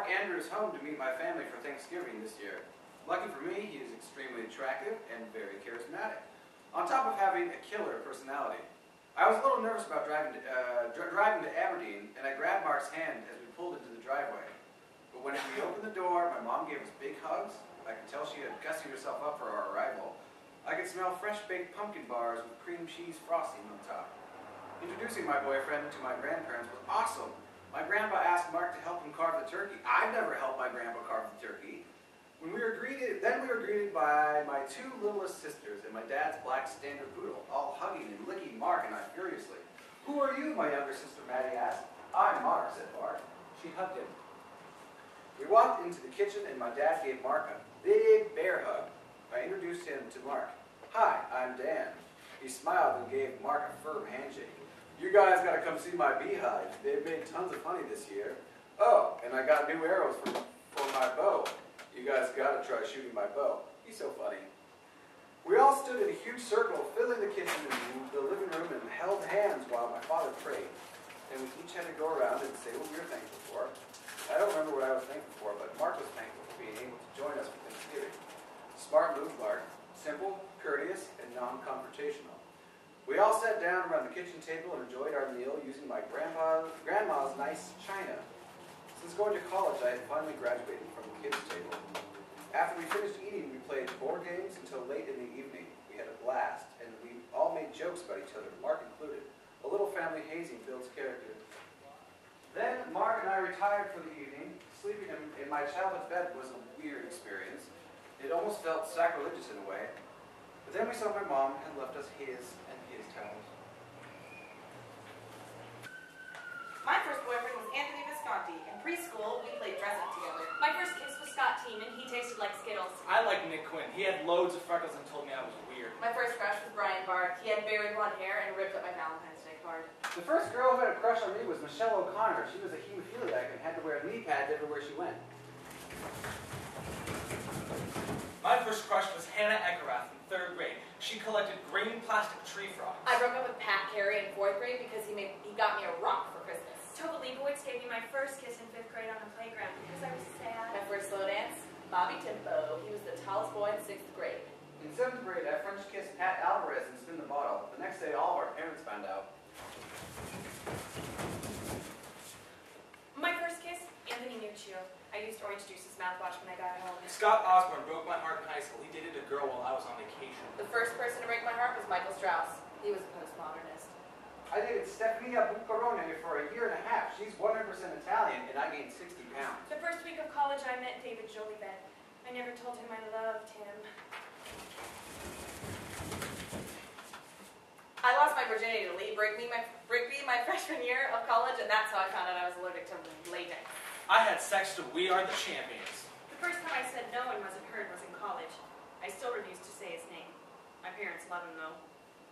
Mark Andrews home to meet my family for Thanksgiving this year. Lucky for me, he is extremely attractive and very charismatic, on top of having a killer personality. I was a little nervous about driving to Aberdeen, and I grabbed Mark's hand as we pulled into the driveway. But when we opened the door, my mom gave us big hugs. I could tell she had gussied herself up for our arrival. I could smell fresh-baked pumpkin bars with cream cheese frosting on top. Introducing my boyfriend to my grandparents was awesome. My grandpa asked Mark to help him carve the turkey. I've never helped my grandpa carve the turkey. Then we were greeted by my two littlest sisters and my dad's black standard poodle, all hugging and licking Mark and I furiously. "Who are you?" my younger sister Maddie asked. "I'm Mark," said Mark. She hugged him. We walked into the kitchen and my dad gave Mark a big bear hug. I introduced him to Mark. "Hi, I'm Dan." He smiled and gave Mark a firm handshake. "You guys got to come see my beehive. They've made tons of honey this year. Oh, and I got new arrows for my bow. You guys got to try shooting my bow." He's so funny. We all stood in a huge circle, filling the kitchen and the living room, and held hands while my father prayed. Then we each had to go around and say what we were thankful for. I don't remember what I was thankful for, but Mark was thankful for being able to join us for Thanksgiving. Smart move, Mark. Simple, courteous, and non-confrontational. We all sat down around the kitchen table and enjoyed our meal using my grandma's nice china. Since going to college, I had finally graduated from the kids' table. After we finished eating, we played board games until late in the evening. We had a blast, and we all made jokes about each other, Mark included. A little family hazing builds character. Then Mark and I retired for the evening. Sleeping in my childhood bed was a weird experience. It almost felt sacrilegious in a way. But then we saw my mom had left us his and his towels. My first boyfriend was Anthony Visconti. In preschool, we played dress-up together. My first kiss was Scott Teeman. He tasted like Skittles. I liked Nick Quinn. He had loads of freckles and told me I was weird. My first crush was Brian Barth. He had very blonde hair and ripped up my Valentine's Day card. The first girl who had a crush on me was Michelle O'Connor. She was a hemophiliac and had to wear knee pads everywhere she went. My first crush was Hannah Eckerath in 3rd grade. She collected green plastic tree frogs. I broke up with Pat Carey in 4th grade because he got me a rock for Christmas. Tova Leibowitz gave me my first kiss in 5th grade on a playground because I was sad. My first slow dance, Bobby Timpo. He was the tallest boy in 6th grade. In 7th grade, I French kissed Pat Alvarez and spin the bottle. The next day, all of our parents found out. My first kiss, Anthony Nuccio. I used orange juice as mouthwash when I got home. Scott Osborne broke my heart in high school. He dated a girl while I was on vacation. The first person to break my heart was Michael Strauss. He was a postmodernist. I dated Stefania Buccarone for a year and a half. She's 100% Italian, and I gained 60 pounds. The first week of college, I met David Jolivet. I never told him I loved him. I lost my virginity to Lee Brigby my freshman year of college, and that's how I found out I was allergic to latex. I had sex to We Are the Champions. The first time I said no and wasn't heard was in college. I still refuse to say his name. My parents love him, though.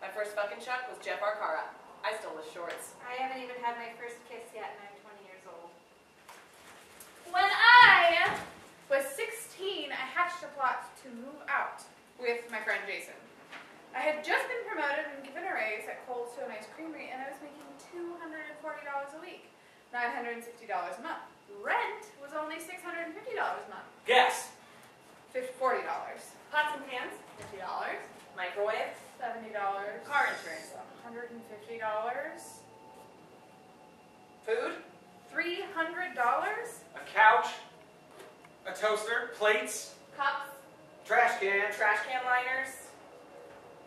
My first fucking chuck was Jeff Arcara. I stole his shorts. I haven't even had my first kiss yet, and I'm 20 years old. When I was 16, I hatched a plot to move out with my friend Jason. I had just been promoted and given a raise at Cold Stone Ice Creamery, and I was making $240 a week, $960 a month. Rent was only $650 a month. Guess. $40. Pots and pans, $50. Microwave, $70. car insurance, $150. food, $300. A couch. A toaster. Plates. cups, Trash can, trash can liners,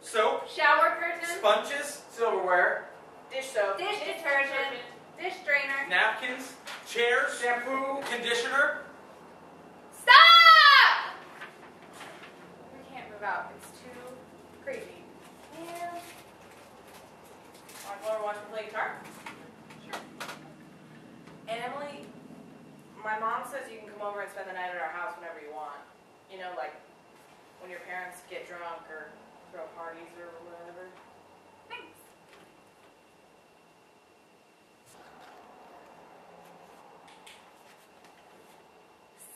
Soap. Shower curtains. Sponges. silverware, dish soap, Dish detergent. Dish drainer. Napkins. Chairs. shampoo. Conditioner. Stop! We can't move out. It's too crazy. yeah. Watch me play guitar? Sure. And Emily, my mom says you can come over and spend the night at our house whenever you want. You know, like when your parents get drunk or throw parties or whatever. Thanks.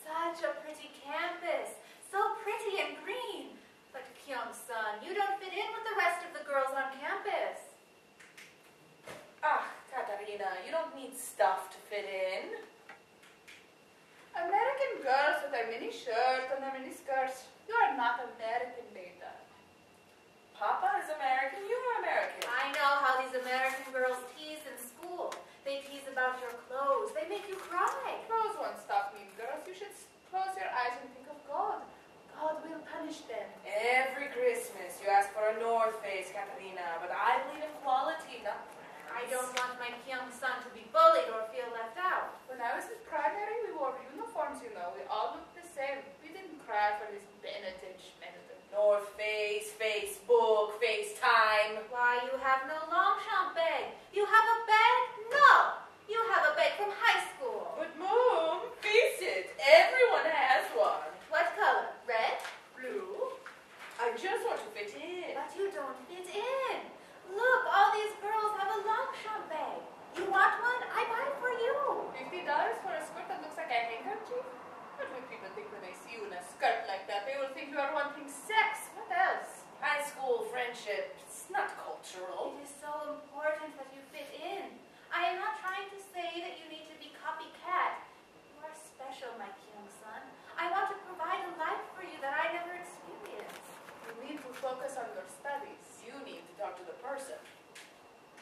Such a pretty campus. So pretty and green. But Kyung-sun, you don't fit in with the rest of the girls on campus. Ah, Katarina, you don't need stuff to fit in. I'm a mini shirt and a mini skirt. You are not American, Data. Papa is American, you are American. I know how these American girls tease in school. They tease about your clothes. They make you cry. Clothes won't stop mean girls. You should close your eyes and think of God. God will punish them. Every Christmas you ask for a North Face, Catalina, but I believe in quality, not brands. I don't want my young son to be bullied or feel left out. When I was in primary, we wore uniforms, you know. We all looked the same. We didn't cry for this Benetton Schmenetton. North Face, Facebook, FaceTime. Why, you have no Longchamp bag. You have a bag? No. You have a bag from high school. But Mom, face it, everyone has one. What color? Red? Blue? I just want to fit in. But you don't fit in. Look, all these girls have a Longchamp bag. You want one? I buy it for you. $50 for a skirt that looks like a handkerchief? What will people think when they see you in a skirt like that? They will think you are wanting sex. What else? High school friendship, it's not cultural. It is so important that you fit in. I am not trying to say that you need to be copycat. You are special, my young son. I want to provide a life for you that I never experienced. You need to focus on your studies. You need to talk to the person.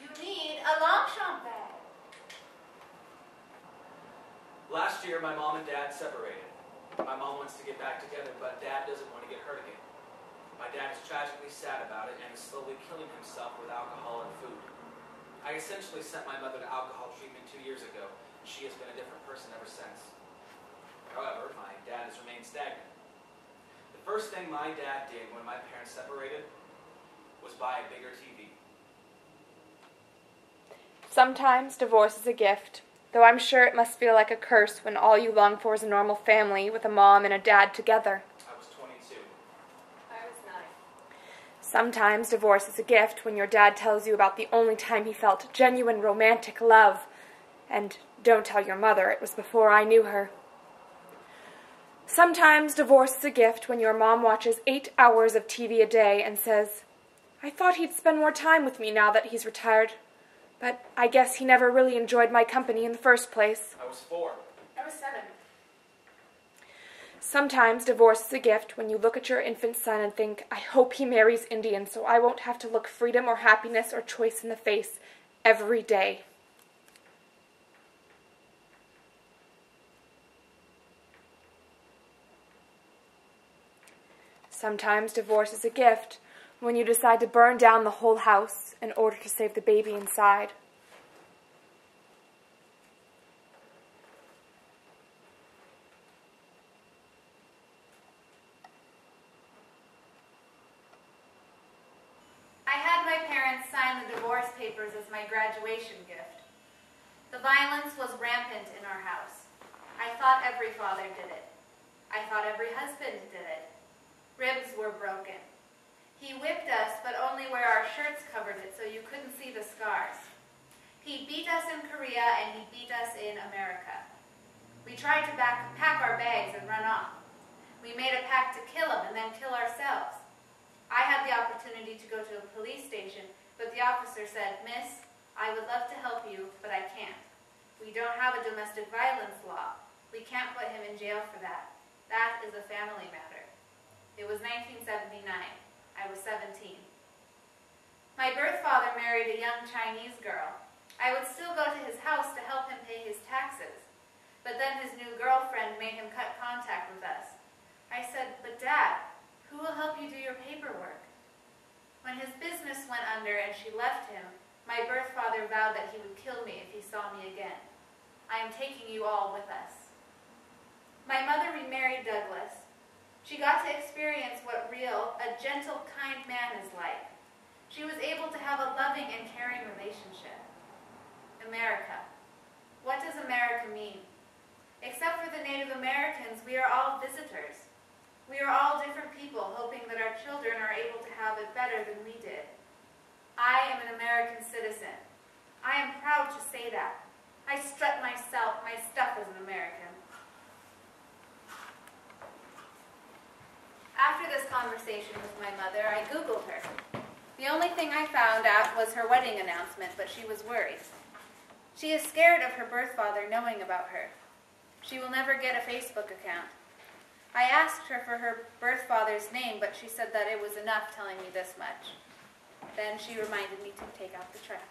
You need a Longchamp bag. Last year, my mom and dad separated. My mom wants to get back together, but dad doesn't want to get hurt again. My dad is tragically sad about it and is slowly killing himself with alcohol and food. I essentially sent my mother to alcohol treatment 2 years ago. She has been a different person ever since. However, my dad has remained stagnant. The first thing my dad did when my parents separated was buy a bigger TV. Sometimes divorce is a gift, though I'm sure it must feel like a curse when all you long for is a normal family with a mom and a dad together. I was 22. I was 9. Sometimes divorce is a gift when your dad tells you about the only time he felt genuine romantic love. And don't tell your mother, it was before I knew her. Sometimes divorce is a gift when your mom watches 8 hours of TV a day and says, "I thought he'd spend more time with me now that he's retired. But I guess he never really enjoyed my company in the first place." I was 4. I was 7. Sometimes divorce is a gift when you look at your infant son and think, "I hope he marries Indian so I won't have to look freedom or happiness or choice in the face every day." Sometimes divorce is a gift when you decide to burn down the whole house in order to save the baby inside. I had my parents sign the divorce papers as my graduation gift. The violence was rampant in our house. I thought every father did it. I thought every husband did it. Ribs were broken. He whipped us, but only where our shirts covered it so you couldn't see the scars. He beat us in Korea and he beat us in America. We tried to pack our bags and run off. We made a pact to kill him and then kill ourselves. I had the opportunity to go to a police station, but the officer said, "Miss, I would love to help you, but I can't. We don't have a domestic violence law. We can't put him in jail for that. That is a family matter." It was 1979. I was 17. My birth father married a young Chinese girl. I would still go to his house to help him pay his taxes. But then his new girlfriend made him cut contact with us. I said, "But Dad, who will help you do your paperwork?" When his business went under and she left him, my birth father vowed that he would kill me if he saw me again. I am taking you all with us. My mother remarried Douglas. She got to experience what a gentle, kind man is like. She was able to have a loving and caring relationship. America. What does America mean? Except for the Native Americans, we are all visitors. We are all different people hoping that our children are able to have it better than we did. I am an American citizen. I am proud to say that. I strut my stuff as an American. After this conversation with my mother, I Googled her. The only thing I found out was her wedding announcement, but she was worried. She is scared of her birth father knowing about her. She will never get a Facebook account. I asked her for her birth father's name, but she said that it was enough telling me this much. Then she reminded me to take out the trash.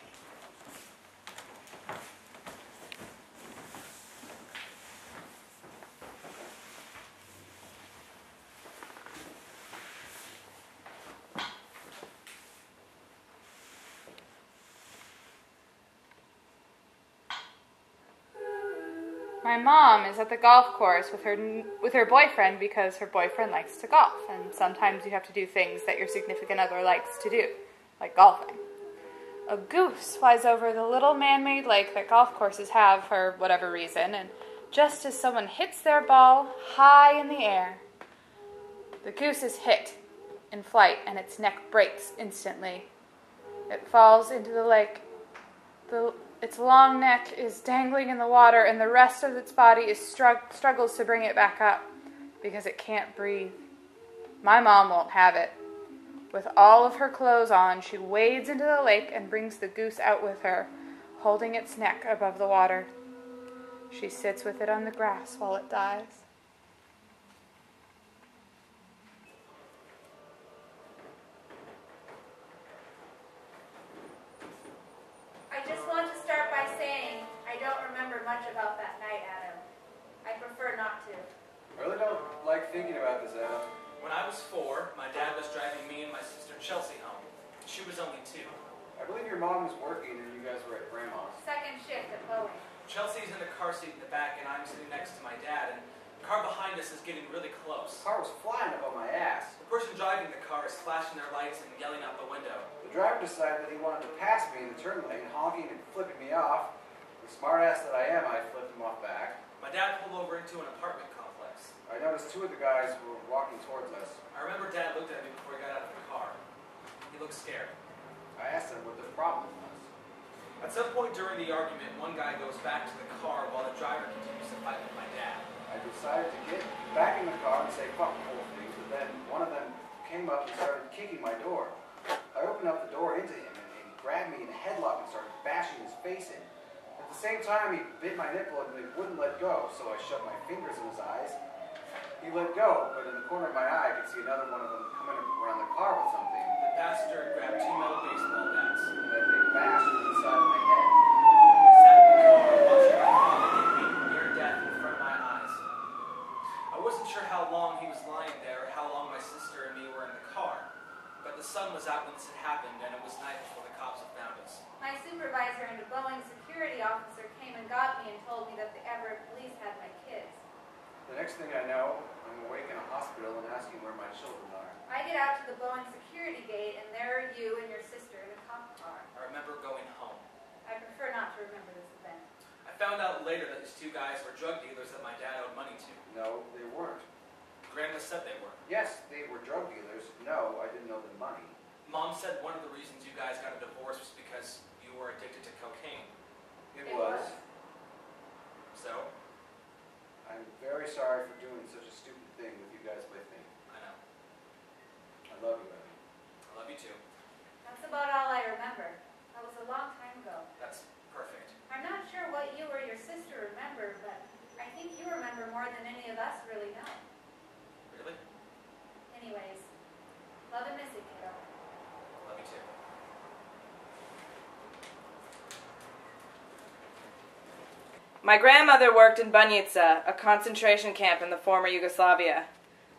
My mom is at the golf course with her boyfriend because her boyfriend likes to golf, and sometimes you have to do things that your significant other likes to do, like golfing. A goose flies over the little man-made lake that golf courses have for whatever reason, and just as someone hits their ball high in the air, the goose is hit in flight and its neck breaks instantly. It falls into the lake. Its long neck is dangling in the water, and the rest of its body is struggles to bring it back up because it can't breathe. My mom won't have it. With all of her clothes on, she wades into the lake and brings the goose out with her, holding its neck above the water. She sits with it on the grass while it dies. I just want to start by saying I don't remember much about that night, Adam. I prefer not to. I really don't like thinking about this, Adam. When I was 4, my dad was driving me and my sister Chelsea home. She was only 2. I believe your mom was working and you guys were at Grandma's. Second shift at Boeing. Chelsea's in the car seat in the back, and I'm sitting next to my dad, and the car behind us is getting really close. The car was flying up on my ass. The person driving the car is flashing their lights and yelling out the window. The driver decided that he wanted to pass me in the turn lane, honking and flipping me off. The smart ass that I am, I flipped him off back. My dad pulled over into an apartment complex. I noticed 2 of the guys were walking towards us. I remember Dad looked at me before he got out of the car. He looked scared. I asked them what their problem was. At some point during the argument, one guy goes back to the car while the driver continues to fight with my dad. I decided to get back in the car and say fuck the whole thing, but then one of them came up and started kicking my door. I opened up the door into him and he grabbed me in a headlock and started bashing his face in. At the same time, he bit my nipple and he wouldn't let go, so I shoved my fingers in his eyes. He let go, but in the corner of my eye, I could see another one of them coming around the car with something. The passenger grabbed 2 metal baseball bats. And then they bashed inside of my head. I sat in the car watching my father get beaten near death in front of my eyes. I wasn't sure how long he was lying there or how long my sister and me were in the car, but the sun was out when this had happened, and it was night before the cops had found us. My supervisor and a Boeing security officer came and got me and told me that the Everett police had my kids. The next thing I know, I'm awake in a hospital and asking where my children are. I get out to the Boeing security gate, and there are you and your sister in a cop car. I remember going home. I prefer not to remember this event. I found out later that these 2 guys were drug dealers that my dad owed money to. No, they weren't. Grandma said they were. Yes, they were drug dealers. No, I didn't know the money. Mom said one of the reasons you guys got a divorce was because you were addicted to cocaine. It was. So? I'm very sorry for doing such a stupid thing with you guys with me. I know. I love you, Evan. I love you too. That's about all I remember. That was a long time ago. That's perfect. I'm not sure what you or your sister remember, but I think you remember more than any of us really know. Really? Anyways, love and miss you, kiddo. Love you too. My grandmother worked in Banjica, a concentration camp in the former Yugoslavia.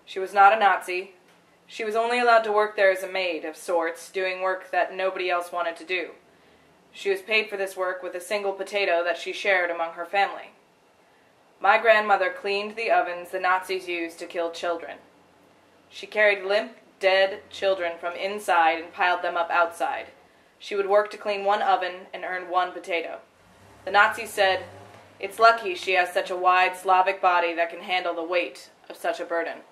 She was not a Nazi. She was only allowed to work there as a maid of sorts, doing work that nobody else wanted to do. She was paid for this work with a single potato that she shared among her family. My grandmother cleaned the ovens the Nazis used to kill children. She carried limp, dead children from inside and piled them up outside. She would work to clean 1 oven and earn 1 potato. The Nazis said, "It's lucky she has such a wide Slavic body that can handle the weight of such a burden."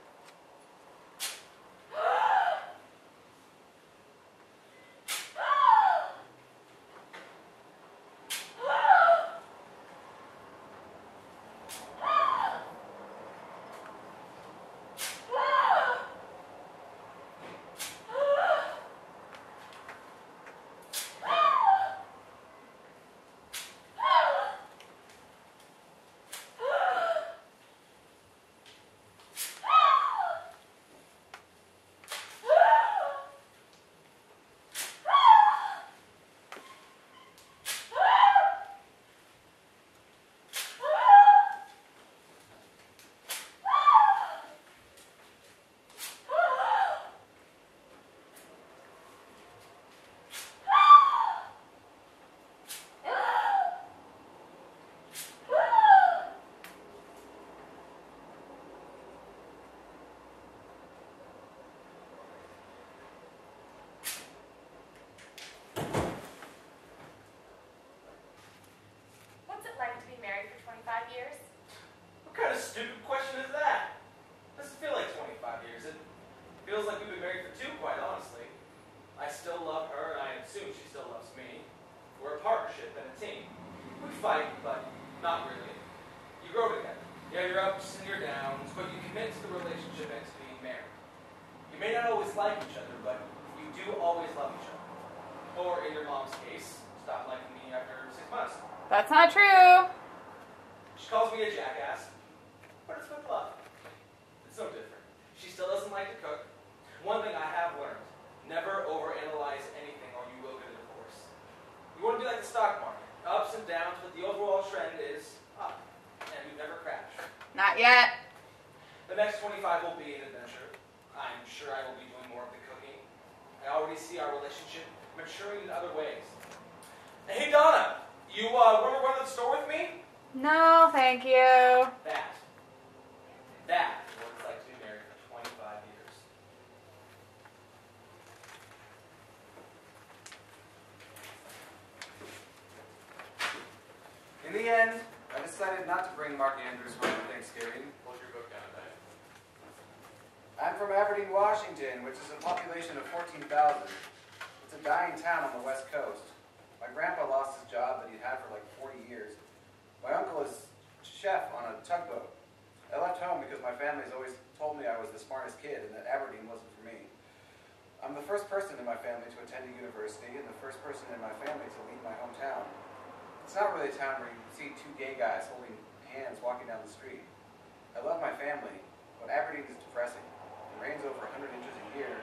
What kind of stupid question is that? Doesn't feel like 25 years. It feels like we've been married for 2, quite honestly. I still love her, and I assume she still loves me. We're a partnership and a team. We fight, but not really. You grow together. You have your ups and your downs, but you commit to the relationship and to being married. You may not always like each other, but you do always love each other. Or in your mom's case, stop liking me after 6 months. That's not true. She calls me a jackass, but it's with love. It's no different. She still doesn't like to cook. One thing I have learned, never overanalyze anything or you will get a divorce. You want to be like the stock market, ups and downs, but the overall trend is up, and we never crash. Not yet. The next 25 will be an adventure. I'm sure I will be doing more of the cooking. I already see our relationship maturing in other ways. Hey Donna, you want to run to the store with me? No, thank you. That is what it's like to be married for 25 years. In the end, I decided not to bring Mark Andrews home for Thanksgiving. What's your book down today? I'm from Aberdeen, Washington, which is a population of 14,000. It's a dying town on the West Coast. My grandpa lost his job that he'd had for like 40 years. My uncle is chef on a tugboat. I left home because my family's always told me I was the smartest kid and that Aberdeen wasn't for me. I'm the first person in my family to attend a university and the first person in my family to leave my hometown. It's not really a town where you see 2 gay guys holding hands walking down the street. I love my family, but Aberdeen is depressing. It rains over 100 inches a year,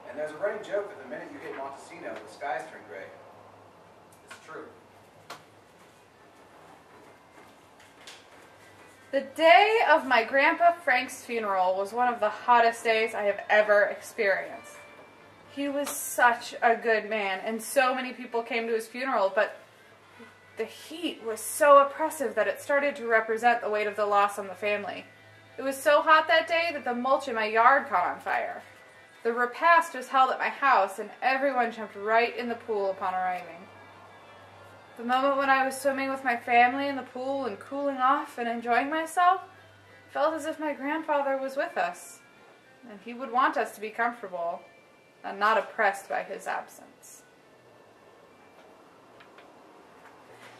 and there's a running joke that the minute you hit Montesino, the skies turn gray. It's true. The day of my Grandpa Frank's funeral was one of the hottest days I have ever experienced. He was such a good man, and so many people came to his funeral, but the heat was so oppressive that it started to represent the weight of the loss on the family. It was so hot that day that the mulch in my yard caught on fire. The repast was held at my house, and everyone jumped right in the pool upon arriving. The moment when I was swimming with my family in the pool and cooling off and enjoying myself, felt as if my grandfather was with us, and he would want us to be comfortable and not oppressed by his absence.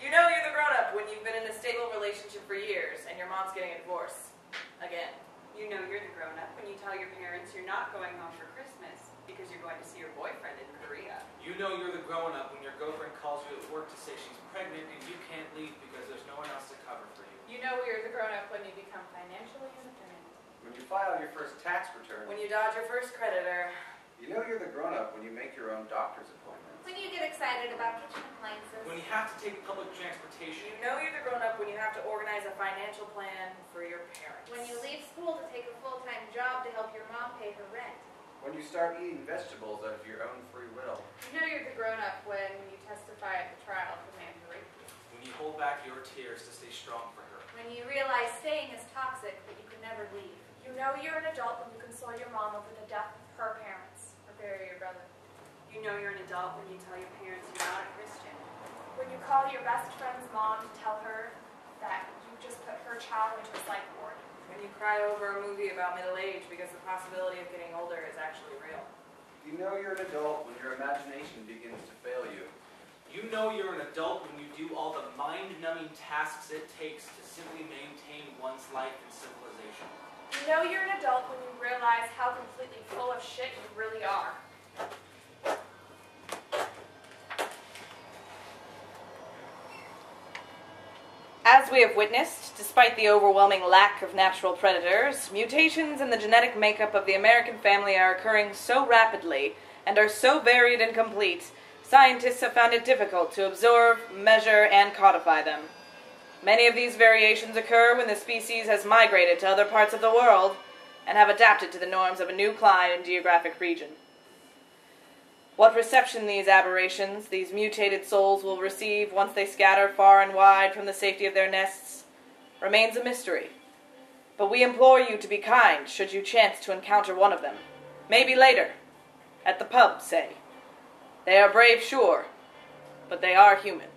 You know you're the grown-up when you've been in a stable relationship for years and your mom's getting a divorce. Again. You know you're the grown-up when you tell your parents you're not going home for Christmas because you're going to see your boyfriend in Korea. You know you're the grown-up when your girlfriend calls you at work to say she's pregnant and you can't leave because there's no one else to cover for you. You know you're the grown-up when you become financially independent. When you file your first tax return. When you dodge your first creditor. You know you're the grown-up when you make your own doctor's appointments. When you get excited about kitchen appliances. When you have to take public transportation. You know you're the grown-up when you have to organize a financial plan for your parents. When you leave school to take a full-time job to help your mom pay her rent. When you start eating vegetables out of your own free will. You know you're the grown-up when you testify at the trial of the man who raped you. When you hold back your tears to stay strong for her. When you realize staying is toxic, but you can never leave. You know you're an adult when you console your mom over the death of her parents. Or bury your brother. You know you're an adult when you tell your parents you're not a Christian. When you call your best friend's mom to tell her that you just put her child into a psych ward. When you cry over a movie about middle age because the possibility of getting older is actually real. You know you're an adult when your imagination begins to fail you. You know you're an adult when you do all the mind-numbing tasks it takes to simply maintain one's life in civilization. You know you're an adult when you realize how completely full of shit you really are. As we have witnessed, despite the overwhelming lack of natural predators, mutations in the genetic makeup of the American family are occurring so rapidly and are so varied and complete, scientists have found it difficult to observe, measure, and codify them. Many of these variations occur when the species has migrated to other parts of the world and have adapted to the norms of a new climate and geographic region. What reception these aberrations, these mutated souls will receive once they scatter far and wide from the safety of their nests, remains a mystery. But we implore you to be kind should you chance to encounter one of them. Maybe later, at the pub, say. They are brave, sure, but they are human.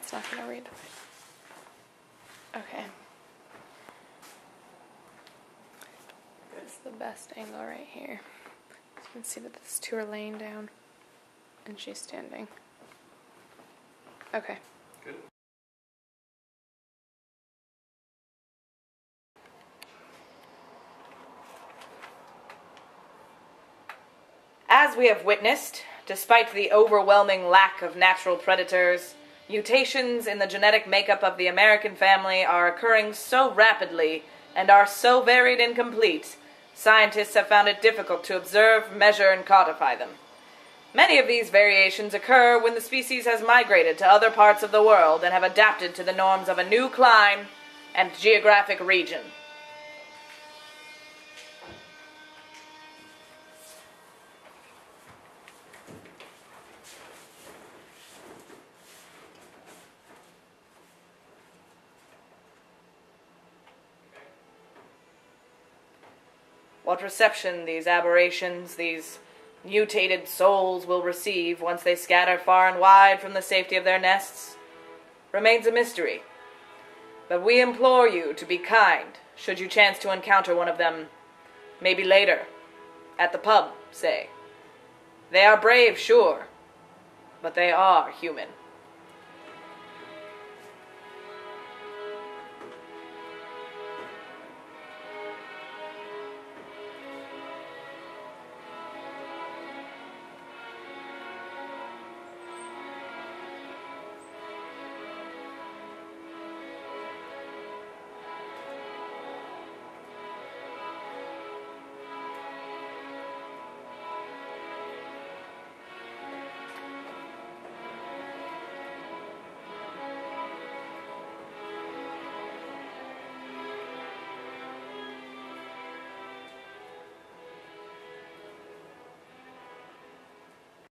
It's not going to read. Okay. This is the best angle right here. So you can see that these two are laying down and she's standing. Okay. Good. As we have witnessed, despite the overwhelming lack of natural predators, mutations in the genetic makeup of the American family are occurring so rapidly and are so varied and complete, scientists have found it difficult to observe, measure, and codify them. Many of these variations occur when the species has migrated to other parts of the world and have adapted to the norms of a new clime and geographic region. What reception these aberrations, these mutated souls will receive once they scatter far and wide from the safety of their nests remains a mystery. But we implore you to be kind should you chance to encounter one of them, maybe later, at the pub, say. They are brave, sure, but they are human.